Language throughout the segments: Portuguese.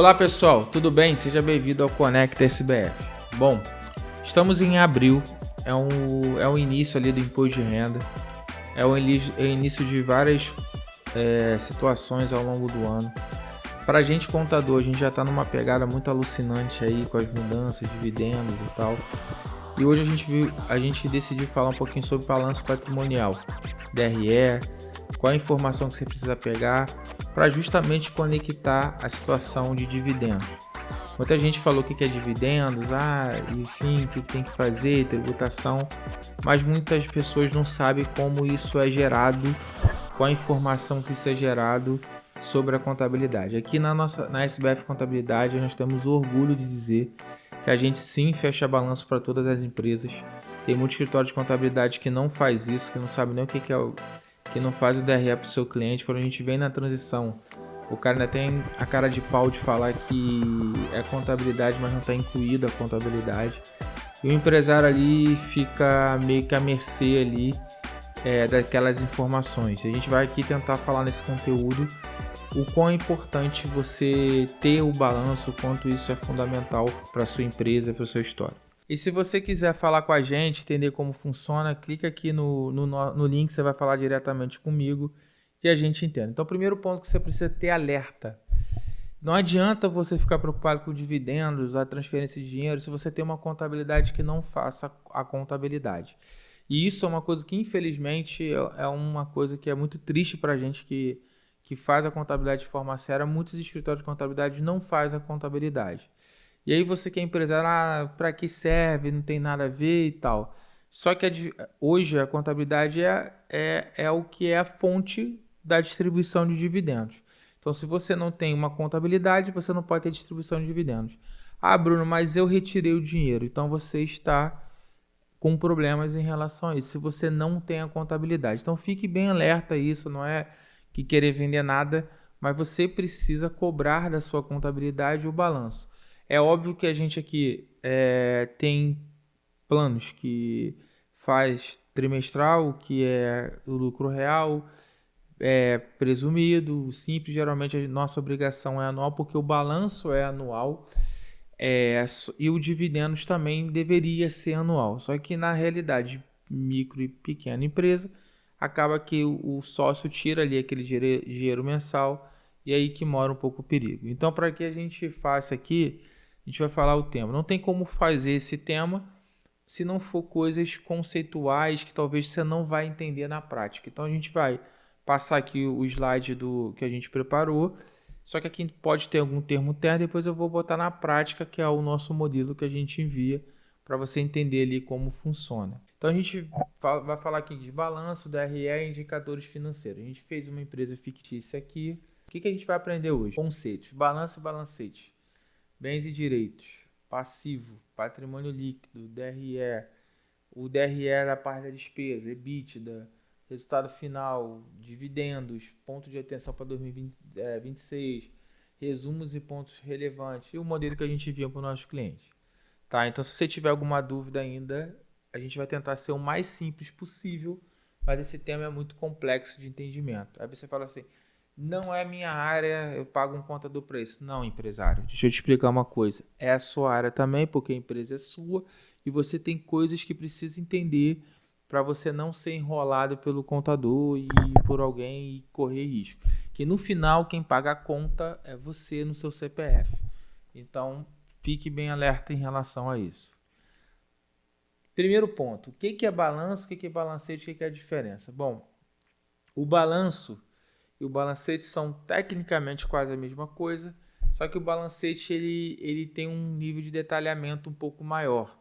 Olá pessoal, tudo bem? Seja bem-vindo ao Conecta SBF. Bom, estamos em abril, é o início ali do imposto de renda, é o início de várias situações ao longo do ano. Para a gente contador, a gente já está numa pegada muito alucinante aí com as mudanças, dividendos e tal. E hoje a gente decidiu falar um pouquinho sobre balanço patrimonial, DRE, qual a informação que você precisa pegar para justamente conectar a situação de dividendos. Muita gente falou o que é dividendos, enfim, o que tem que fazer, tributação, mas muitas pessoas não sabem como isso é gerado, qual a informação que isso é gerado sobre a contabilidade. Aqui na SBF Contabilidade nós temos o orgulho de dizer que a gente sim fecha balanço para todas as empresas. Tem muito escritório de contabilidade que não faz isso, que não sabe nem o que que não faz o DRE para o seu cliente. Quando a gente vem na transição, o cara ainda tem a cara de pau de falar que é contabilidade, mas não está incluída a contabilidade. E o empresário ali fica meio que à mercê ali daquelas informações. A gente vai aqui tentar falar nesse conteúdo o quão é importante você ter o balanço, o quanto isso é fundamental para a sua empresa, para a sua história. E se você quiser falar com a gente, entender como funciona, clica aqui no link, você vai falar diretamente comigo e a gente entende. Então, o primeiro ponto que você precisa ter alerta. Não adianta você ficar preocupado com dividendos, a transferência de dinheiro, se você tem uma contabilidade que não faça a contabilidade. E isso é uma coisa que, infelizmente, é uma coisa que é muito triste para a gente que faz a contabilidade de forma séria. Muitos escritórios de contabilidade não fazem a contabilidade. E aí você que é empresário, para que serve, não tem nada a ver e tal. Só que hoje a contabilidade é o que é a fonte da distribuição de dividendos. Então, se você não tem uma contabilidade, você não pode ter distribuição de dividendos. Bruno, mas eu retirei o dinheiro. Então, você está com problemas em relação a isso, se você não tem a contabilidade. Então, fique bem alerta a isso, não é que querer vender nada, mas você precisa cobrar da sua contabilidade o balanço. É óbvio que a gente aqui tem planos que faz trimestral, que é o lucro real, presumido, simples. Geralmente a nossa obrigação é anual, porque o balanço é anual, e o dividendos também deveria ser anual. Só que na realidade, micro e pequena empresa, acaba que o sócio tira ali aquele dinheiro mensal, e aí que mora um pouco o perigo. Então, para que a gente faça aqui, a gente vai falar o tema. Não tem como fazer esse tema se não for coisas conceituais que talvez você não vai entender na prática. Então, a gente vai passar aqui o slide que a gente preparou, só que aqui pode ter algum termo terno, depois eu vou botar na prática, que é o nosso modelo que a gente envia para você entender ali como funciona. Então a gente vai falar aqui de balanço, DRE e indicadores financeiros. A gente fez uma empresa fictícia aqui. O que a gente vai aprender hoje? Conceitos, balanço e balancete, bens e direitos, passivo, patrimônio líquido, DRE, o DRE da parte da despesa, EBITDA, resultado final, dividendos, ponto de atenção para 2026, resumos e pontos relevantes e o modelo que a gente envia para os nossos clientes. Tá? Então, se você tiver alguma dúvida ainda, a gente vai tentar ser o mais simples possível, mas esse tema é muito complexo de entendimento. Aí você fala assim, não é minha área, eu pago um contador para isso. Não, empresário, deixa eu te explicar uma coisa. É a sua área também, porque a empresa é sua e você tem coisas que precisa entender para você não ser enrolado pelo contador e por alguém e correr risco. Que no final, quem paga a conta é você no seu CPF. Então, fique bem alerta em relação a isso. Primeiro ponto, o que é balanço, o que é balancete, o que é a diferença? Bom, o balanço e o balancete são tecnicamente quase a mesma coisa, só que o balancete ele tem um nível de detalhamento um pouco maior.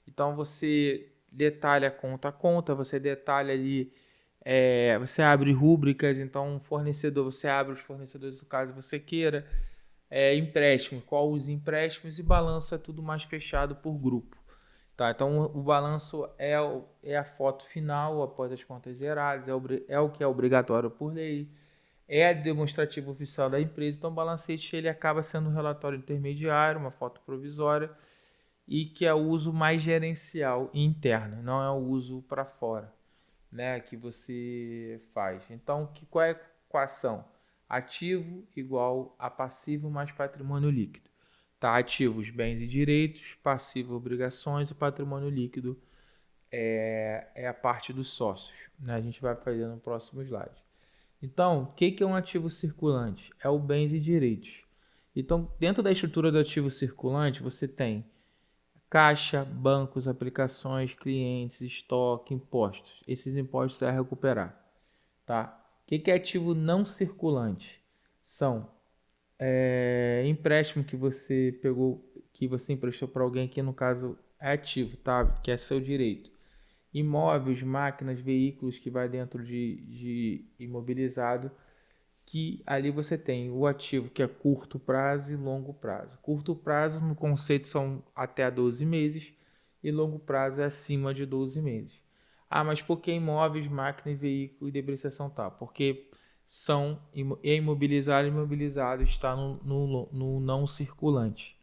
Então você detalha conta a conta, você detalha ali, você abre rúbricas, então fornecedor, você abre os fornecedores do caso você queira, empréstimo, qual os empréstimos, e balanço é tudo mais fechado por grupo. Tá, então o balanço é a foto final após as contas zeradas, é o que é obrigatório por lei, é a demonstrativa oficial da empresa. Então o balancete ele acaba sendo um relatório intermediário, uma foto provisória, e que é o uso mais gerencial e interno, não é o uso para fora, né, que você faz. Então qual é a equação? Ativo igual a passivo mais patrimônio líquido. Tá? Ativos, bens e direitos, passivo, obrigações, e patrimônio líquido é a parte dos sócios, né? A gente vai fazer no próximo slide. Então, o que é um ativo circulante? É o bens e direitos. Então, dentro da estrutura do ativo circulante, você tem caixa, bancos, aplicações, clientes, estoque, impostos. Esses impostos você vai recuperar. Tá? O que é ativo não circulante? São empréstimo que você pegou, que você emprestou para alguém, que no caso é ativo, tá? Que é seu direito. Imóveis, máquinas, veículos que vai dentro de imobilizado, que ali você tem o ativo que é curto prazo e longo prazo. Curto prazo no conceito são até 12 meses e longo prazo é acima de 12 meses. Ah, mas por que imóveis, máquina e veículo e depreciação tal? Porque são imobilizado e imobilizado está no não circulante.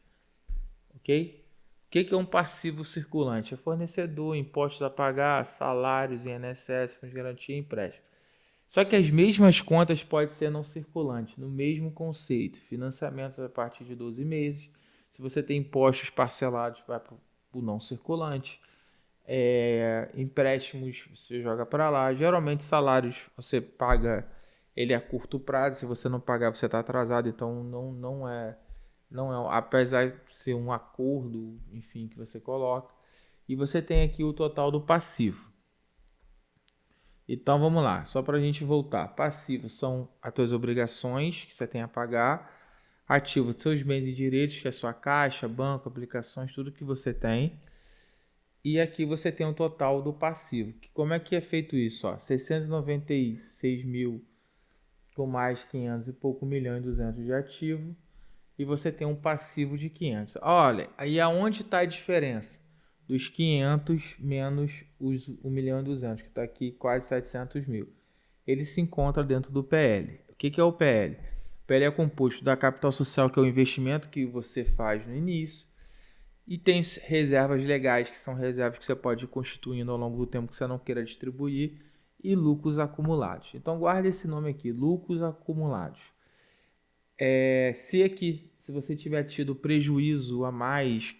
Ok? O que é um passivo circulante? É fornecedor, impostos a pagar, salários, INSS, fundos de garantia e empréstimo. Só que as mesmas contas podem ser não circulantes, no mesmo conceito. Financiamentos a partir de 12 meses. Se você tem impostos parcelados, vai para o não circulante. Empréstimos você joga para lá. Geralmente salários você paga ele a curto prazo. Se você não pagar, você está atrasado. Então não é, apesar de ser um acordo, enfim, que você coloca. E você tem aqui o total do passivo. Então vamos lá, só para a gente voltar. Passivo são as tuas obrigações que você tem a pagar. Ativo, seus bens e direitos, que é a sua caixa, banco, aplicações, tudo que você tem. E aqui você tem o total do passivo. Como é que é feito isso? 696 mil com mais 500 e pouco milhões e 200 de ativo. E você tem um passivo de 500. Olha, aí aonde está a diferença? Dos 500 menos os 1 milhão e 200, que está aqui quase 700 mil. Ele se encontra dentro do PL. O que é o PL? O PL é composto da capital social, que é o investimento que você faz no início, e tem reservas legais, que são reservas que você pode ir constituindo ao longo do tempo que você não queira distribuir, e lucros acumulados. Então guarde esse nome aqui, lucros acumulados. Se você tiver tido prejuízo a mais,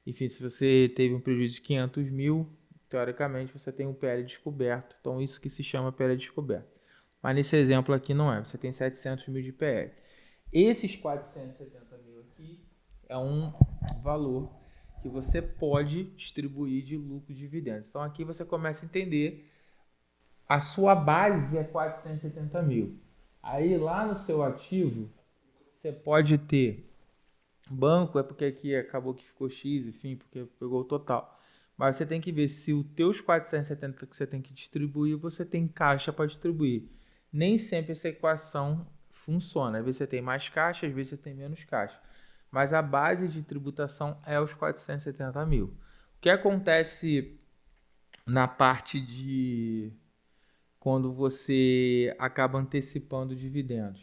enfim, se você teve um prejuízo de 500 mil, teoricamente você tem um PL descoberto. Então, isso que se chama PL descoberto. Mas nesse exemplo aqui não é, você tem 700 mil de PL. Esses 470 mil aqui é um valor que você pode distribuir de lucro e dividendos. Então, aqui você começa a entender, a sua base é 470 mil. Aí, lá no seu ativo, você pode ter banco, é porque aqui acabou que ficou X, enfim, porque pegou o total. Mas você tem que ver se os teus 470 que você tem que distribuir, você tem caixa para distribuir. Nem sempre essa equação funciona. Às vezes você tem mais caixa, às vezes você tem menos caixa. Mas a base de tributação é os 470 mil. O que acontece na parte de quando você acaba antecipando dividendos?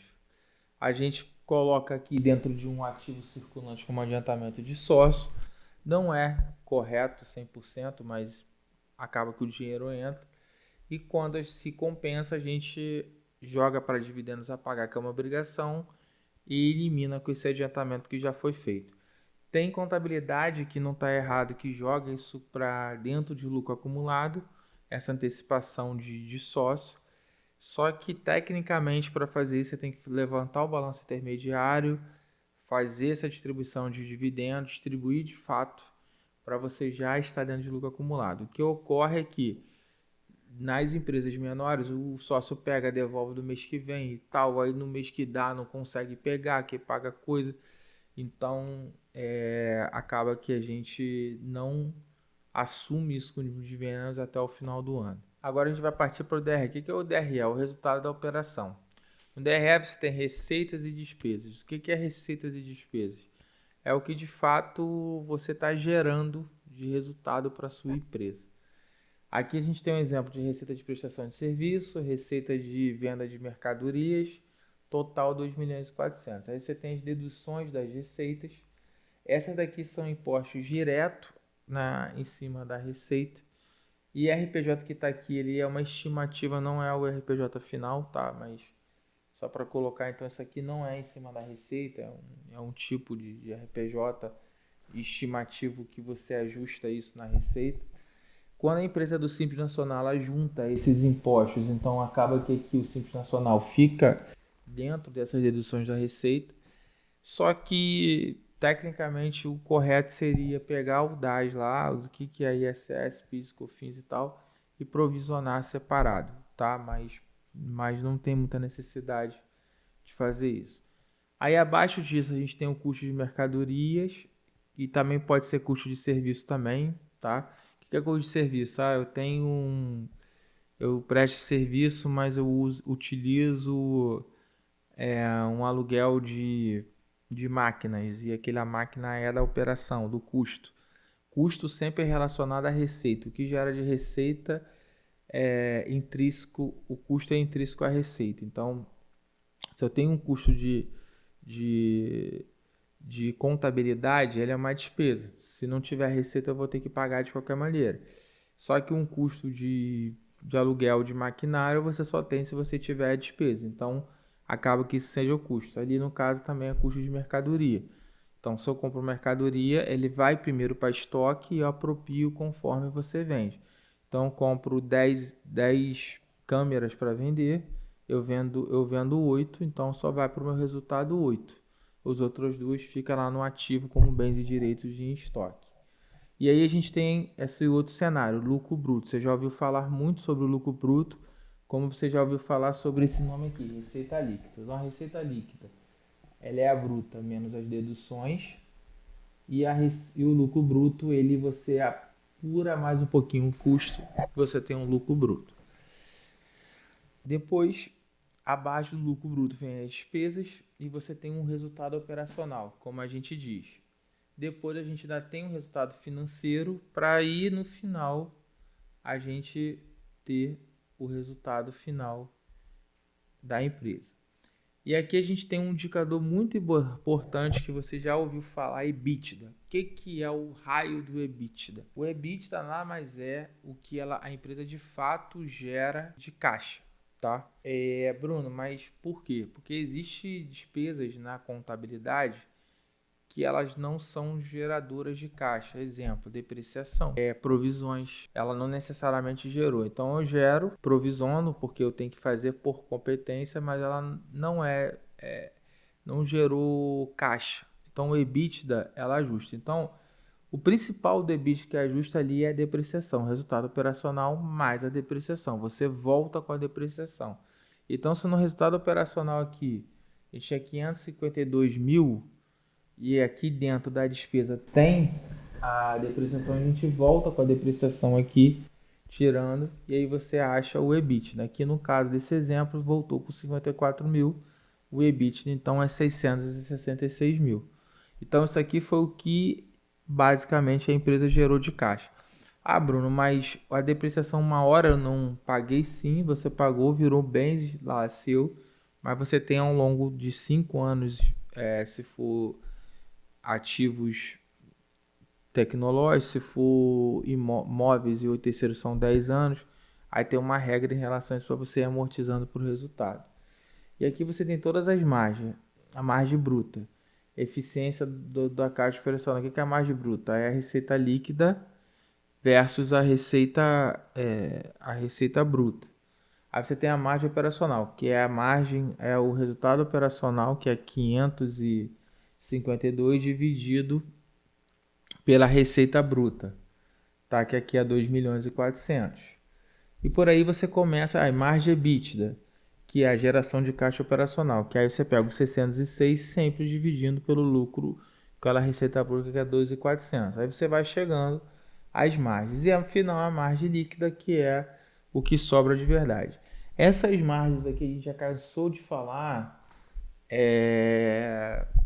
A gente coloca aqui dentro de um ativo circulante como adiantamento de sócio. Não é correto 100%, mas acaba que o dinheiro entra. E quando se compensa, a gente joga para dividendos a pagar, que é uma obrigação, e elimina com esse adiantamento que já foi feito. Tem contabilidade que não está errado, que joga isso para dentro de lucro acumulado, essa antecipação de sócio. Só que tecnicamente para fazer isso você tem que levantar o balanço intermediário, fazer essa distribuição de dividendos, distribuir de fato para você já estar dentro de lucro acumulado. O que ocorre é que nas empresas menores o sócio pega, devolve do mês que vem e tal, aí no mês que dá não consegue pegar, que paga coisa. Então acaba que a gente não assume isso com dividendos até o final do ano. Agora a gente vai partir para o DRE. O que é o DRE? É o resultado da operação. No DRE você tem receitas e despesas. O que é receitas e despesas? É o que de fato você está gerando de resultado para a sua empresa. Aqui a gente tem um exemplo de receita de prestação de serviço, receita de venda de mercadorias, total 2 milhões e 400. Aí você tem as deduções das receitas. Essas daqui são impostos direto em cima da receita. E RPJ que está aqui, ele é uma estimativa, não é o RPJ final, tá? Mas Só para colocar, então isso aqui não é em cima da receita, é um tipo de RPJ estimativo que você ajusta isso na receita. Quando a empresa do Simples Nacional ela junta esses impostos, então acaba que aqui o Simples Nacional fica dentro dessas deduções da receita, só que tecnicamente o correto seria pegar o DAS lá, o que é ISS, PIS, COFINS e tal, e provisionar separado, tá? Mas não tem muita necessidade de fazer isso. Aí abaixo disso a gente tem o custo de mercadorias e também pode ser custo de serviço também, tá? O que é custo de serviço? Eu presto serviço, mas eu utilizo um aluguel de máquinas e aquela máquina é da operação, do custo. Custo sempre é relacionado à receita. O que gera de receita é intrínseco, o custo é intrínseco à receita. Então, se eu tenho um custo de, de contabilidade, ele é uma despesa. Se não tiver receita, eu vou ter que pagar de qualquer maneira. Só que um custo de aluguel de maquinário você só tem se você tiver a despesa. Então, acaba que isso seja o custo. Ali, no caso, também é custo de mercadoria. Então, se eu compro mercadoria, ele vai primeiro para estoque e eu apropio conforme você vende. Então, eu compro 10 câmeras para vender, eu vendo 8, então só vai para o meu resultado 8. Os outros duas ficam lá no ativo como bens e direitos de estoque. E aí a gente tem esse outro cenário, lucro bruto. Você já ouviu falar muito sobre o lucro bruto, como você já ouviu falar sobre esse nome aqui, receita líquida. Então, a receita líquida, ela é a bruta menos as deduções e o lucro bruto, ele você apura mais um pouquinho o custo, você tem um lucro bruto. Depois, abaixo do lucro bruto vem as despesas e você tem um resultado operacional, como a gente diz. Depois a gente ainda tem um resultado financeiro para ir no final a gente ter o resultado final da empresa. E aqui a gente tem um indicador muito importante que você já ouviu falar, EBITDA. O que é o raio do EBITDA? O EBITDA nada mais é o que a empresa de fato gera de caixa, tá? Bruno, mas por quê? Porque existem despesas na contabilidade que elas não são geradoras de caixa. Exemplo, depreciação. Provisões, ela não necessariamente gerou. Então eu gero, provisiono, porque eu tenho que fazer por competência, mas ela não gerou caixa. Então o EBITDA, ela ajusta. Então, o principal do EBITDA que ajusta ali é a depreciação, resultado operacional mais a depreciação. Você volta com a depreciação. Então, se no resultado operacional aqui, a gente tinha 552 mil, e aqui dentro da despesa tem a depreciação, a gente volta com a depreciação aqui, tirando, e aí você acha o EBITDA. Aqui no caso desse exemplo, voltou com 54 mil, o EBITDA então é 666 mil. Então isso aqui foi o que basicamente a empresa gerou de caixa. Ah, Bruno, mas a depreciação uma hora eu não paguei, sim, você pagou, virou bens lá seu, mas você tem ao longo de 5 anos, se for ativos tecnológicos, se for imóveis e o terceiro são 10 anos, aí tem uma regra em relação a isso para você ir amortizando por resultado. E aqui você tem todas as margens, a margem bruta, eficiência da caixa operacional. O que é a margem bruta? É a receita líquida versus a receita bruta. Aí você tem a margem operacional, que é a margem, é o resultado operacional, que é 552 dividido pela receita bruta, tá? Que aqui é 2 milhões e 400. E por aí você começa a margem EBITDA, que é a geração de caixa operacional, que aí você pega os 606 sempre dividindo pelo lucro, pela receita bruta, que é 2.400. Aí você vai chegando às margens. E afinal a margem líquida, que é o que sobra de verdade. Essas margens aqui a gente já cansou de falar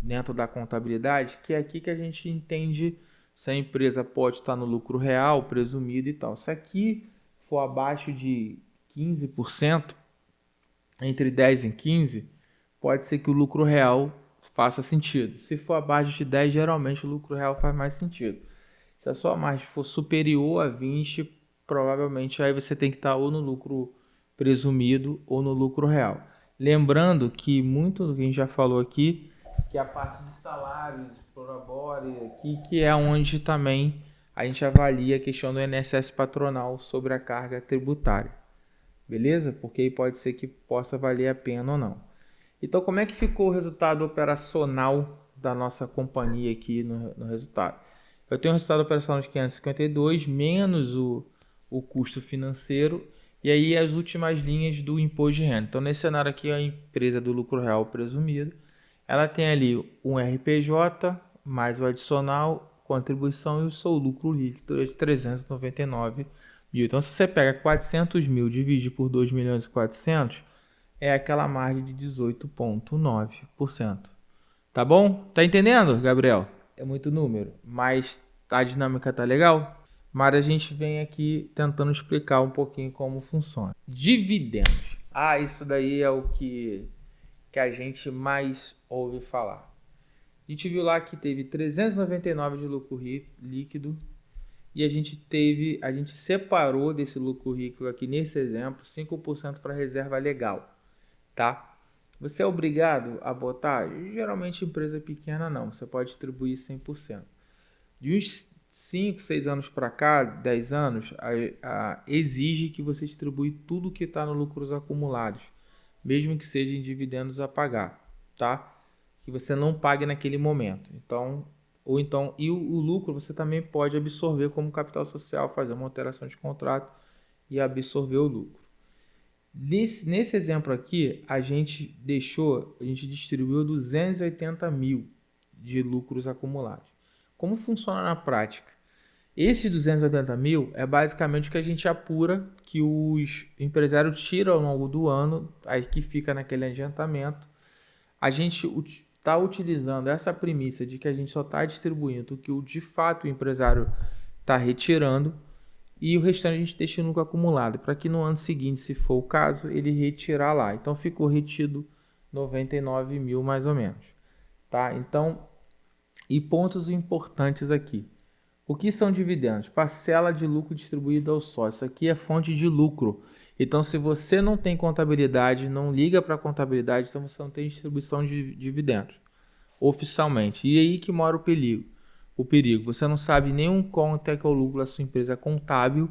dentro da contabilidade, que é aqui que a gente entende se a empresa pode estar no lucro real, presumido e tal. Se aqui for abaixo de 15%, entre 10 e 15, pode ser que o lucro real faça sentido. Se for abaixo de 10, geralmente o lucro real faz mais sentido. Se a sua margem for superior a 20, provavelmente aí você tem que estar ou no lucro presumido ou no lucro real. Lembrando que muito do que a gente já falou aqui, que a parte de salários, prolabore, aqui, que é onde também a gente avalia a questão do INSS patronal sobre a carga tributária. Beleza? Porque aí pode ser que possa valer a pena ou não. Então, como é que ficou o resultado operacional da nossa companhia aqui no resultado? Eu tenho um resultado operacional de 552 menos o custo financeiro e aí as últimas linhas do imposto de renda. Então, nesse cenário aqui, a empresa do lucro real presumido, ela tem ali um RPJ mais o adicional, contribuição e o seu lucro líquido de 399 mil. Então, se você pega 400 mil e divide por 2 milhões e 400, é aquela margem de 18,9%. Tá bom? Tá entendendo, Gabriel? É muito número, mas a dinâmica tá legal? Mas a gente vem aqui tentando explicar um pouquinho como funciona. Dividendos. Ah, isso daí é o que a gente mais ouve falar. A gente viu lá que teve 399 de lucro líquido e a gente separou desse lucro líquido aqui nesse exemplo 5% para reserva legal, tá? Você é obrigado a botar? Geralmente empresa pequena não, você pode distribuir 100%. De uns 5, 6 anos para cá, 10 anos, exige que você distribui tudo que está no lucros acumulados, mesmo que seja em dividendos a pagar, tá? Que você não pague naquele momento. Então, o lucro você também pode absorver como capital social, fazer uma alteração de contrato e absorver o lucro. Nesse exemplo aqui, a gente distribuiu 280 mil de lucros acumulados. Como funciona na prática? Esses 280 mil é basicamente o que a gente apura que os empresários tiram ao longo do ano, aí que fica naquele adiantamento. A gente está utilizando essa premissa de que a gente só está distribuindo o que de fato o empresário está retirando e o restante a gente deixa no lucro acumulado, para que no ano seguinte, se for o caso, ele retirar lá. Então ficou retido 99 mil mais ou menos. Tá? Então, e pontos importantes aqui. O que são dividendos? Parcela de lucro distribuída ao sócio. Isso aqui é fonte de lucro. Então, se você não tem contabilidade, não liga para a contabilidade, então você não tem distribuição de dividendos oficialmente. E aí que mora o perigo. Você não sabe nem quanto é que é o lucro da sua empresa contábil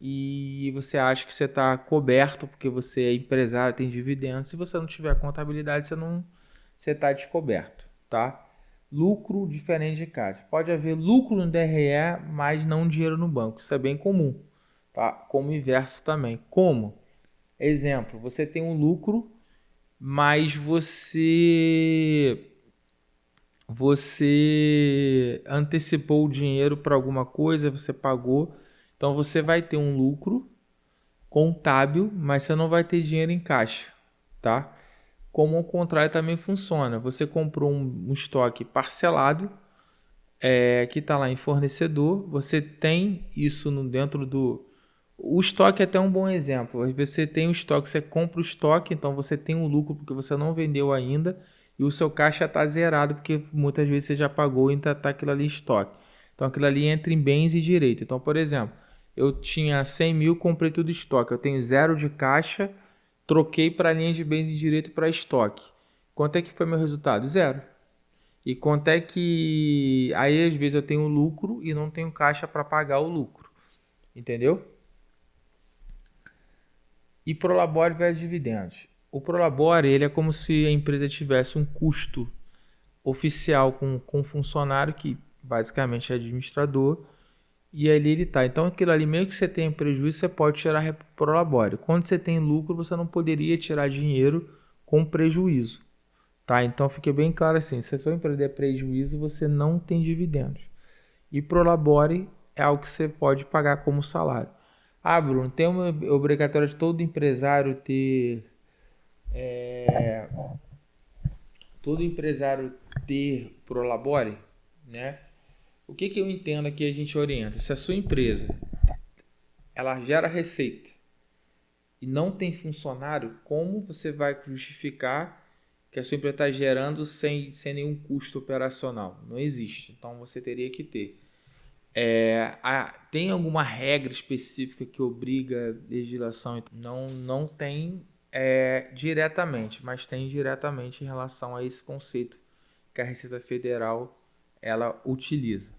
e você acha que você está coberto porque você é empresário, tem dividendos. Se você não tiver contabilidade, você está descoberto, tá? Lucro diferente de caixa. Pode haver lucro no DRE, mas não dinheiro no banco. Isso é bem comum, tá? Como inverso também. Como? Exemplo, você tem um lucro, mas você antecipou o dinheiro para alguma coisa, você pagou, então você vai ter um lucro contábil, mas você não vai ter dinheiro em caixa, tá? Como o contrário também funciona. Você comprou um estoque parcelado, que está lá em fornecedor, você tem isso dentro do... O estoque é até um bom exemplo. Você tem o estoque, você compra o estoque, então você tem um lucro porque você não vendeu ainda e o seu caixa está zerado porque muitas vezes você já pagou e ainda está aquilo ali em estoque. Então aquilo ali entra em bens e direitos. Então, por exemplo, eu tinha 100 mil, comprei tudo estoque. Eu tenho zero de caixa, troquei para a linha de bens e direito para estoque. Quanto é que foi meu resultado? Zero. E quanto é que... Aí às vezes eu tenho lucro e não tenho caixa para pagar o lucro. Entendeu? E Prolabore versus dividendos. O Prolabore ele é como se a empresa tivesse um custo oficial com um funcionário que basicamente é administrador e ali ele está. Então aquilo ali, meio que você tem prejuízo, você pode tirar Prolabore. Quando você tem lucro, você não poderia tirar dinheiro com prejuízo. Tá? Então fique bem claro assim, se a sua empresa der prejuízo, você não tem dividendos. E Prolabore é algo que você pode pagar como salário. Ah, Bruno, tem uma obrigatória de todo empresário ter Prolabore, né? O que eu entendo aqui a gente orienta? Se a sua empresa ela gera receita e não tem funcionário, como você vai justificar que a sua empresa está gerando sem nenhum custo operacional? Não existe. Então você teria que ter. Tem alguma regra específica que obriga a legislação? Não tem diretamente, mas tem indiretamente em relação a esse conceito que a Receita Federal ela utiliza.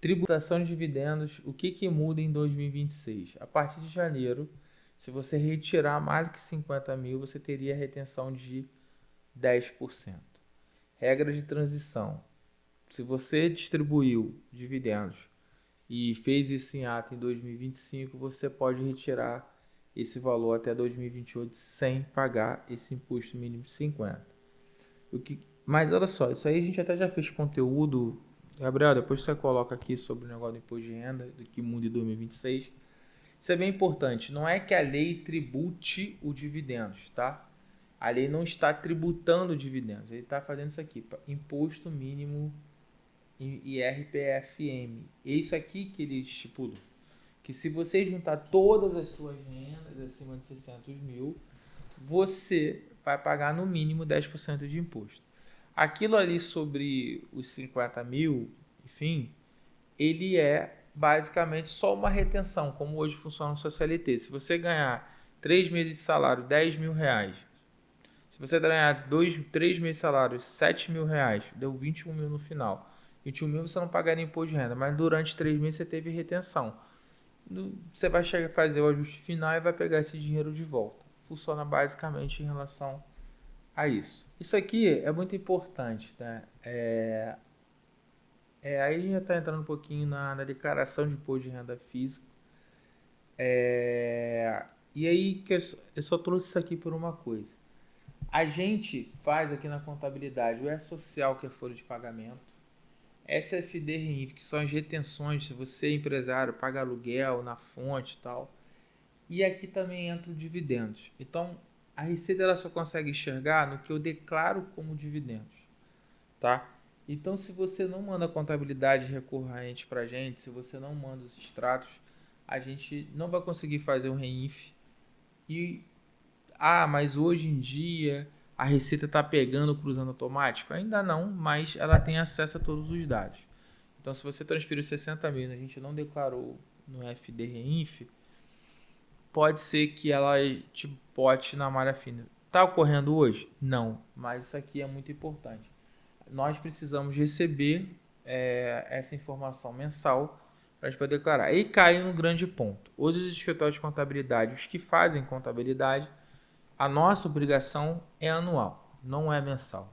Tributação de dividendos, o que muda em 2026? A partir de janeiro, se você retirar mais que 50 mil, você teria retenção de 10%. Regra de transição. Se você distribuiu dividendos e fez isso em ato em 2025, você pode retirar esse valor até 2028 sem pagar esse imposto mínimo de 50. Mas olha só, isso aí a gente até já fez conteúdo. Gabriel, depois você coloca aqui sobre o negócio do imposto de renda, do que muda em 2026. Isso é bem importante. Não é que a lei tribute o dividendos, tá? A lei não está tributando dividendos. Ele está fazendo isso aqui, imposto mínimo IRPFM. É isso aqui que ele estipula. Que se você juntar todas as suas rendas acima de 600 mil, você vai pagar no mínimo 10% de imposto. Aquilo ali sobre os 50 mil, enfim, ele é basicamente só uma retenção, como hoje funciona no seu CLT. Se você ganhar 3 meses de salário, 10 mil reais. Se você ganhar 3 meses de salário, 7 mil reais, deu 21 mil no final. 21 mil você não pagaria imposto de renda, mas durante 3 meses você teve retenção. Você vai chegar a fazer o ajuste final e vai pegar esse dinheiro de volta. Funciona basicamente em relação a isso. Isso aqui é muito importante, né? Aí a gente já está entrando um pouquinho na declaração de imposto de renda física. E aí que eu só trouxe isso aqui por uma coisa. A gente faz aqui na contabilidade o E-Social, que é folha de pagamento, SFD RINF, que são as retenções, se você é empresário, paga aluguel na fonte e tal. E aqui também entra o dividendos. Então, a Receita ela só consegue enxergar no que eu declaro como dividendos, tá? Então, se você não manda contabilidade recorrente para a gente, se você não manda os extratos, a gente não vai conseguir fazer o REINF. Mas hoje em dia a Receita está pegando o cruzando automático? Ainda não, mas ela tem acesso a todos os dados. Então, se você transferiu 60 mil e a gente não declarou no FD REINF, pode ser que ela te bote na malha fina. Está ocorrendo hoje? Não, mas isso aqui é muito importante. Nós precisamos receber essa informação mensal para a gente poder declarar. E cai no grande ponto. Hoje os escritórios de contabilidade, os que fazem contabilidade, a nossa obrigação é anual, não é mensal.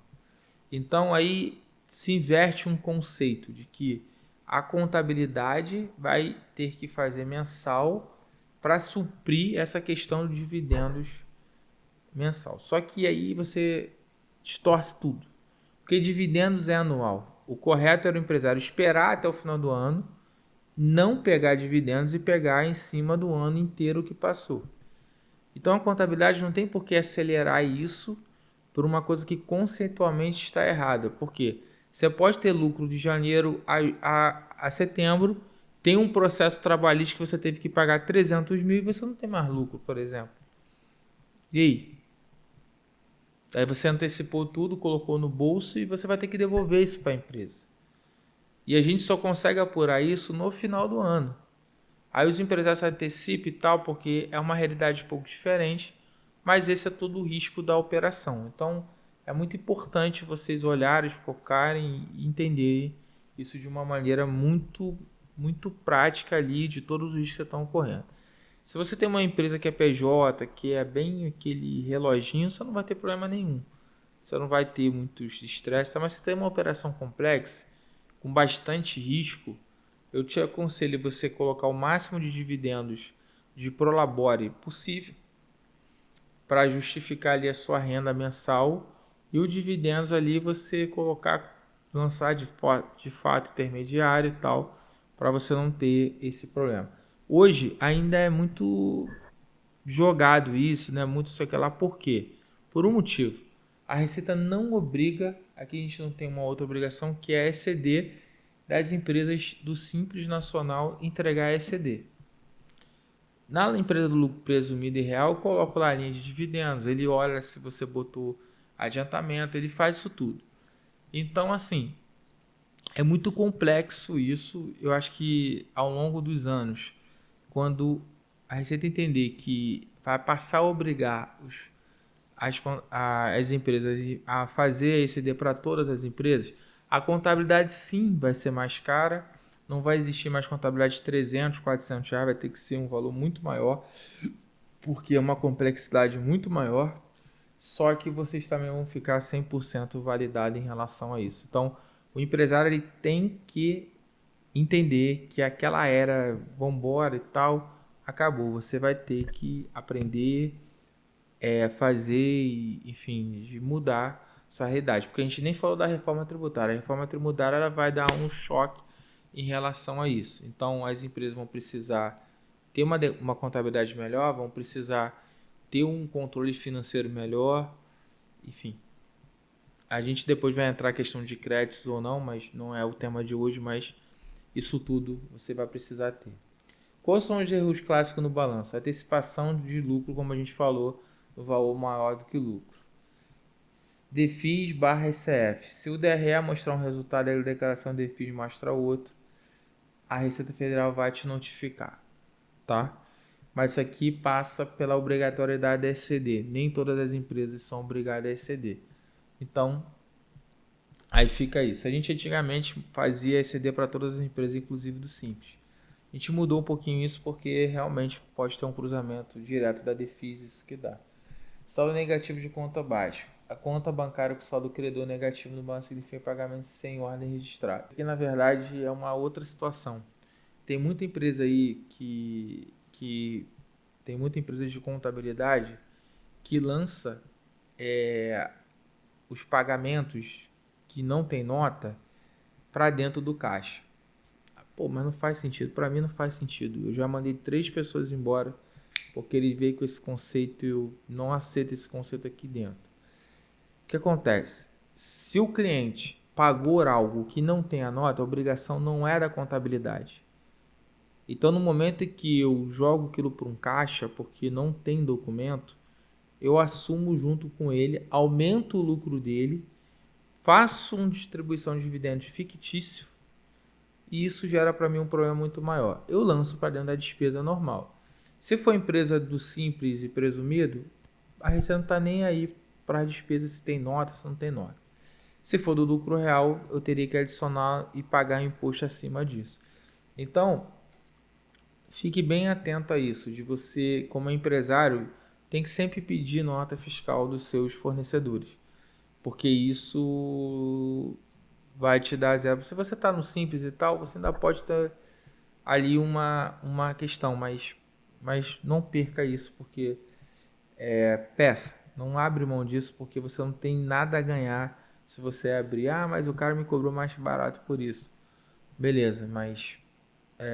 Então aí se inverte um conceito de que a contabilidade vai ter que fazer mensal para suprir essa questão de dividendos mensal. Só que aí você distorce tudo, porque dividendos é anual. O correto era o empresário esperar até o final do ano, não pegar dividendos e pegar em cima do ano inteiro que passou. Então a contabilidade não tem por que acelerar isso por uma coisa que conceitualmente está errada. Por quê? Você pode ter lucro de janeiro a setembro, tem um processo trabalhista que você teve que pagar 300 mil e você não tem mais lucro, por exemplo. E aí? Aí você antecipou tudo, colocou no bolso e você vai ter que devolver isso para a empresa. E a gente só consegue apurar isso no final do ano. Aí os empresários se antecipam e tal, porque é uma realidade um pouco diferente, mas esse é todo o risco da operação. Então, é muito importante vocês olharem, focarem e entenderem isso de uma maneira muito, muito prática ali, de todos os riscos que estão ocorrendo. Se você tem uma empresa que é PJ, que é bem aquele reloginho, você não vai ter problema nenhum. Você não vai ter muitos estresse, tá? Mas se você tem uma operação complexa, com bastante risco, eu te aconselho você colocar o máximo de dividendos de Prolabore possível para justificar ali a sua renda mensal e o dividendos ali você colocar, lançar de fato intermediário e tal, para você não ter esse problema. Hoje ainda é muito jogado isso, né? Muito isso aqui lá. Por quê? Por um motivo. A Receita não obriga, aqui a gente não tem uma outra obrigação, que é a ECD das empresas do Simples Nacional entregar a ECD. Na empresa do lucro presumido e real, eu coloco lá a linha de dividendos, ele olha se você botou adiantamento, ele faz isso tudo. Então, assim, é muito complexo isso. Eu acho que ao longo dos anos, quando a Receita entender que vai passar a obrigar as empresas a fazer ECD para todas as empresas, a contabilidade sim vai ser mais cara, não vai existir mais contabilidade de 300, 400 reais, vai ter que ser um valor muito maior, porque é uma complexidade muito maior, só que vocês também vão ficar 100% validados em relação a isso. Então, o empresário ele tem que entender que aquela era vambora e tal, acabou. Você vai ter que aprender, fazer, enfim, de mudar sua realidade. Porque a gente nem falou da reforma tributária. A reforma tributária ela vai dar um choque em relação a isso. Então, as empresas vão precisar ter uma contabilidade melhor, vão precisar ter um controle financeiro melhor, enfim. A gente depois vai entrar a questão de créditos ou não, mas não é o tema de hoje, mas isso tudo você vai precisar ter. Quais são os erros clássicos no balanço? A antecipação de lucro, como a gente falou, no valor maior do que lucro. DFIS/SCF. Se o DRE mostrar um resultado e a declaração de DFIS mostra outro, a Receita Federal vai te notificar, tá? Mas isso aqui passa pela obrigatoriedade da ECD. Nem todas as empresas são obrigadas a ECD. Então, aí fica isso. A gente antigamente fazia ECD para todas as empresas, inclusive do Simples. A gente mudou um pouquinho isso porque realmente pode ter um cruzamento direto da DFIS, isso que dá. Saldo negativo de conta baixa. A conta bancária com saldo credor negativo no balanço significa pagamento sem ordem registrada. Que na verdade é uma outra situação. Tem muita empresa aí que tem muita empresa de contabilidade que lança os pagamentos que não tem nota para dentro do caixa. Pô, mas não faz sentido. Para mim não faz sentido. Eu já mandei 3 pessoas embora porque ele veio com esse conceito e eu não aceito esse conceito aqui dentro. O que acontece? Se o cliente pagou algo que não tem a nota, a obrigação não é da contabilidade. Então, no momento em que eu jogo aquilo para um caixa porque não tem documento, eu assumo junto com ele, aumento o lucro dele, faço uma distribuição de dividendos fictício e isso gera para mim um problema muito maior. Eu lanço para dentro da despesa normal. Se for empresa do simples e presumido, a Receita não está nem aí para a despesa se tem nota, se não tem nota. Se for do lucro real, eu teria que adicionar e pagar imposto acima disso. Então, fique bem atento a isso, de você, como empresário, tem que sempre pedir nota fiscal dos seus fornecedores, porque isso vai te dar zero. Se você está no simples e tal, você ainda pode ter ali uma questão, mas não perca isso, porque peça, não abre mão disso, porque você não tem nada a ganhar se você abrir. Ah, mas o cara me cobrou mais barato por isso. Beleza, mas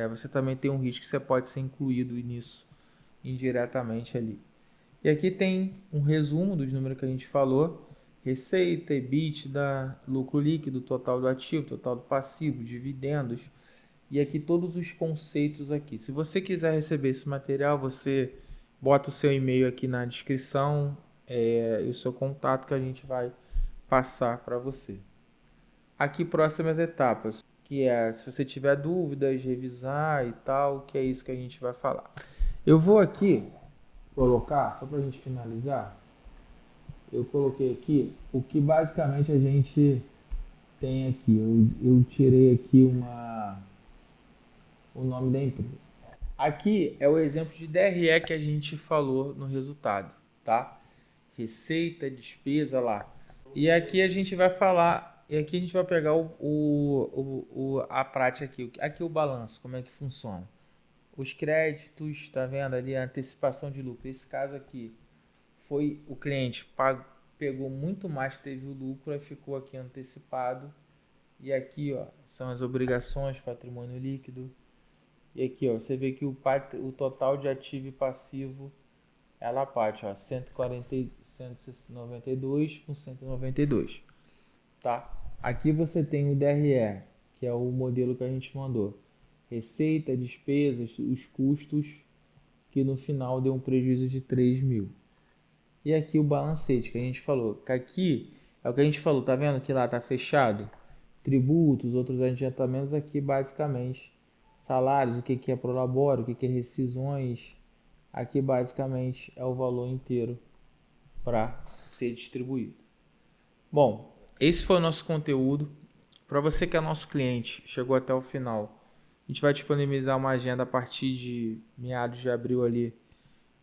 você também tem um risco que você pode ser incluído nisso indiretamente ali. E aqui tem um resumo dos números que a gente falou: receita, EBITDA, lucro líquido, total do ativo, total do passivo, dividendos. E aqui todos os conceitos aqui. Se você quiser receber esse material, você bota o seu e-mail aqui na descrição e o seu contato que a gente vai passar para você. Aqui próximas etapas, que é se você tiver dúvidas, revisar e tal, que é isso que a gente vai falar. Eu vou aqui colocar, só para a gente finalizar, eu coloquei aqui o que basicamente a gente tem aqui. Eu tirei aqui o nome da empresa. Aqui é o exemplo de DRE que a gente falou no resultado, tá? Receita, despesa lá. E aqui a gente vai falar, e aqui a gente vai pegar a prática aqui. Aqui o balanço, como é que funciona. Os créditos, tá vendo ali a antecipação de lucro. Esse caso aqui foi o cliente pegou muito mais que teve o lucro e ficou aqui antecipado. E aqui, ó, são as obrigações, patrimônio líquido. E aqui, ó, você vê que o total de ativo e passivo ela parte, ó, 192 com 192, tá? Aqui você tem o DRE, que é o modelo que a gente mandou. Receita, despesas, os custos, que no final deu um prejuízo de 3 mil. E aqui o balancete, que a gente falou. Que aqui é o que a gente falou, tá vendo que lá tá fechado? Tributos, outros adiantamentos, aqui basicamente salários, o que é prolabore, o que é rescisões, Aqui basicamente é o valor inteiro para ser distribuído. Bom, esse foi o nosso conteúdo. Para você que é nosso cliente, chegou até o final, a gente vai disponibilizar uma agenda a partir de meados de abril ali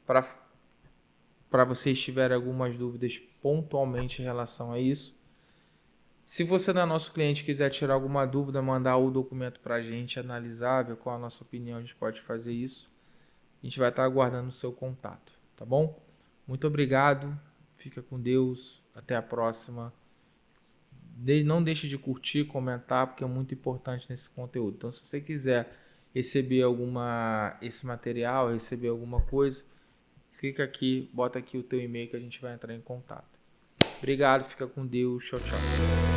para vocês tiverem algumas dúvidas pontualmente em relação a isso. Se você não é nosso cliente e quiser tirar alguma dúvida, mandar o documento para a gente analisar, ver qual a nossa opinião, a gente pode fazer isso. A gente vai estar aguardando o seu contato, tá bom? Muito obrigado, fica com Deus, até a próxima. Não deixe de curtir, comentar, porque é muito importante nesse conteúdo. Então, se você quiser receber esse material, receber alguma coisa, clica aqui, bota aqui o teu e-mail que a gente vai entrar em contato. Obrigado, fica com Deus, tchau, tchau.